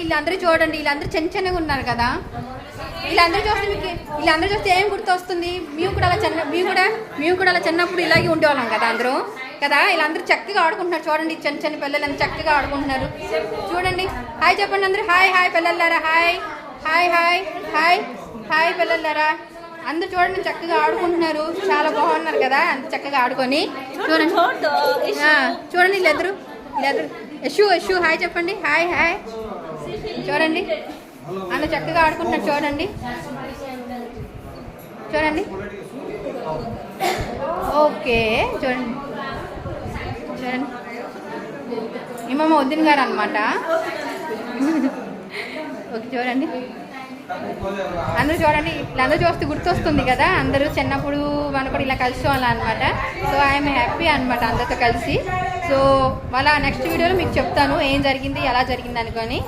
వీళ్ళందరూ చూడండి, వీళ్ళందరూ చిన్నగా ఉన్నారు కదా. వీళ్ళందరూ చూస్తే ఏం గుర్తొస్తుంది? మేము కూడా అలా చిన్నప్పుడు ఇలాగే ఉండేవాళ్ళం కదా అందరూ కదా. వీళ్ళందరూ చక్కగా ఆడుకుంటున్నారు చూడండి, చిన్న పిల్లలు ఎంత చక్కగా ఆడుకుంటున్నారు చూడండి. హాయ్ చెప్పండి అందరూ. హాయ్ పిల్లలారా, హాయ్ పిల్లలారా. అందరూ చూడండి చక్కగా ఆడుకుంటున్నారు, చాలా బాగున్నారు కదా అంత చక్కగా ఆడుకొని. చూడండి వీళ్ళెద్దరు యశు హాయ్ చెప్పండి. హాయ్ చూడండి అందరూ చక్కగా ఆడుకుంటున్నారు చూడండి. ఓకే చూడండి ఇమ్మమ్మ వదిన గారు అనమాట. ఓకే చూడండి అందరూ చూడండి, వీళ్ళందరూ చూస్తే గుర్తొస్తుంది కదా అందరూ చిన్నప్పుడు మనం కూడా ఇలా కలిసి వాళ్ళ అనమాట. సో ఐఎమ్ హ్యాపీ అనమాట అందరితో కలిసి. సో వాళ్ళ నెక్స్ట్ వీడియోలో మీకు చెప్తాను ఏం జరిగింది ఎలా జరిగింది అనుకొని.